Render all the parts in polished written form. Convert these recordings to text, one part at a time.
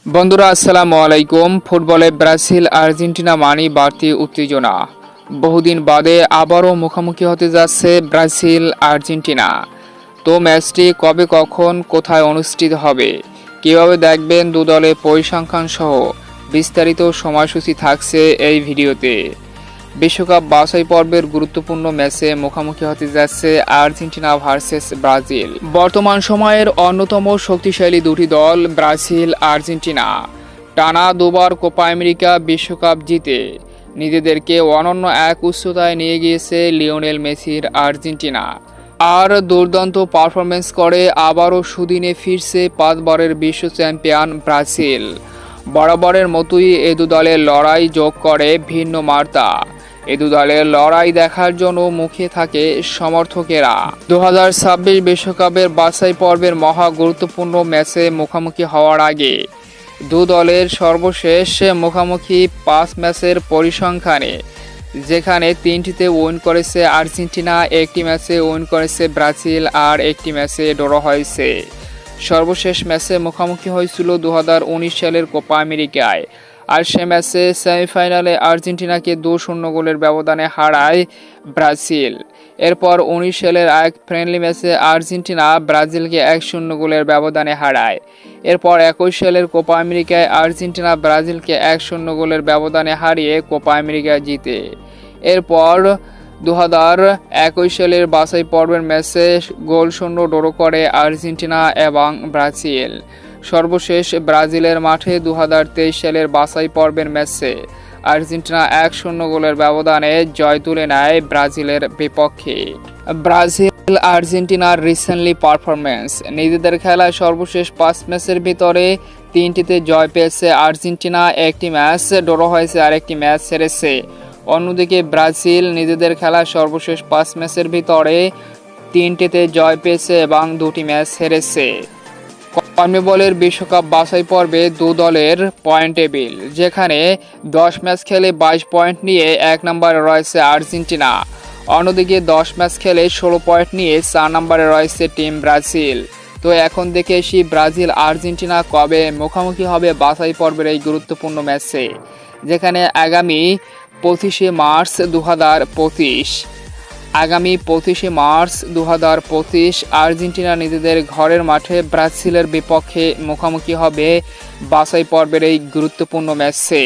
বন্ধুরা আসসালামু আলাইকুম। ফুটবলে ব্রাজিল আর্জেন্টিনা মানেই বাড়তি উত্তেজনা। বহুদিন বাদে আবারও মুখোমুখি হতে যাচ্ছে ব্রাজিল আর্জেন্টিনা। তো ম্যাচটি কবে কখন কোথায় অনুষ্ঠিত হবে, কীভাবে দেখবেন দু দলের পরিসংখ্যান সহ বিস্তারিত সময়সূচি থাকছে এই ভিডিওতে। বিশ্বকাপ বাছাই পর্বের গুরুত্বপূর্ণ ম্যাচে মুখোমুখি হতে যাচ্ছে আর্জেন্টিনা ভার্সেস ব্রাজিল। বর্তমান সময়ের অন্যতম শক্তিশালী দুটি দল ব্রাজিল আর্জেন্টিনা টানা দুবার কোপা আমেরিকা বিশ্বকাপ জিতে নিজেদেরকে অনন্য এক উচ্চতায় নিয়ে গিয়েছে লিওনেল মেসির আর্জেন্টিনা। আর দুর্দান্ত পারফরমেন্স করে আবারও সুদিনে ফিরছে 5 বারের বিশ্ব চ্যাম্পিয়ন ব্রাজিল। বরাবরের মতোই এ দু দলের লড়াই যোগ করে ভিন্ন মাত্রা। এ দু দলের লড়াই দেখার জন্য মুখে থাকে সমর্থকেরা। 2026 বিশ্বকাপের বাছাই পর্বের মহা গুরুত্বপূর্ণ ম্যাচে মুখোমুখি হওয়ার আগে দু দলের সর্বশেষ মুখোমুখি 5 ম্যাচের পরিসংখ্যানে, যেখানে 3টিতে উইন করেছে আর্জেন্টিনা, একটি ম্যাচে উইন করেছে ব্রাজিল আর একটি ম্যাচে ড্র হয়েছে। সর্বশেষ ম্যাচে মুখোমুখি হয়েছিল 2019 সালের কোপা আমেরিকায়, আর সে ম্যাচে সেমিফাইনালে আর্জেন্টিনাকে 2-0 গোলের ব্যবধানে হারায় ব্রাজিল। এরপর 19 সালের এক ফ্রেন্ডলি ম্যাচে আর্জেন্টিনা ব্রাজিলকে 1-0 গোলের ব্যবধানে হারায়। এরপর 21 সালের কোপা আমেরিকায় আর্জেন্টিনা ব্রাজিলকে 1-0 গোলের ব্যবধানে হারিয়ে কোপা আমেরিকা জিতে। এরপর 2021 সালের বাছাই পর্বের ম্যাচে গোলশূন্য ড্র করে আর্জেন্টিনা এবং ব্রাজিল। সর্বশেষ ব্রাজিলের মাঠে 2023 সালের বাছাই পর্বের ম্যাচে আর্জেন্টিনা 1-0 গোলের ব্যবধানে জয় তুলে নেয় ব্রাজিলের বিপক্ষে। ব্রাজিল আর্জেন্টিনার রিসেন্টলি পারফরমেন্স, নিজেদের খেলায় সর্বশেষ 5 ম্যাচের ভিতরে 3টিতে জয় পেয়েছে আর্জেন্টিনা, একটি ম্যাচ ড্র হয়েছে আর একটি ম্যাচ হেরেছে। অন্যদিকে ব্রাজিল নিজেদের খেলায় সর্বশেষ 5 ম্যাচের ভিতরে 3টিতে জয় পেয়েছে এবং 2টি ম্যাচ হেরেছে। কনমেবলের বিশ্বকাপ বাছাই পর্বে দু দলের পয়েন্ট টেবিল, যেখানে 10 ম্যাচ খেলে 22 পয়েন্ট নিয়ে 1 নম্বরে রয়েছে আর্জেন্টিনা। অন্যদিকে 10 ম্যাচ খেলে 16 পয়েন্ট নিয়ে 4 নম্বরে রয়েছে টিম ব্রাজিল। তো এখন দেখে আসি ব্রাজিল আর্জেন্টিনা কবে মুখোমুখি হবে বাছাই পর্বের এই গুরুত্বপূর্ণ ম্যাচে, যেখানে আগামী 25শে মার্চ 2025 আর্জেন্টিনা নিজেদের ঘরের মাঠে ব্রাজিলের বিপক্ষে মুখোমুখি হবে বাছাই পর্বের এই গুরুত্বপূর্ণ ম্যাচে।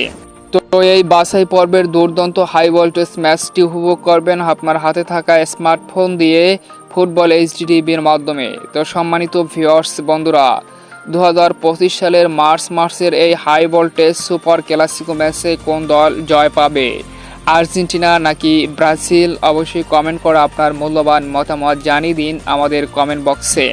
তো এই বাছাই পর্বের দুর্দান্ত হাই ভোল্টেজ ম্যাচটি উপভোগ করবেন আপনার হাতে থাকা স্মার্টফোন দিয়ে ফুটবল এইচডি টিভির মাধ্যমে। তো সম্মানিত ভিউয়ার্স বন্ধুরা, 2025 সালের মার্চের এই হাই ভোল্টেজ সুপার ক্লাসিকো ম্যাচে কোন দল জয় পাবে, আর্জেন্টিনা নাকি ব্রাজিল? অবশ্যই কমেন্ট করে আপনার মূল্যবান মতামত জানিয়ে দিন আমাদের কমেন্ট বক্সে।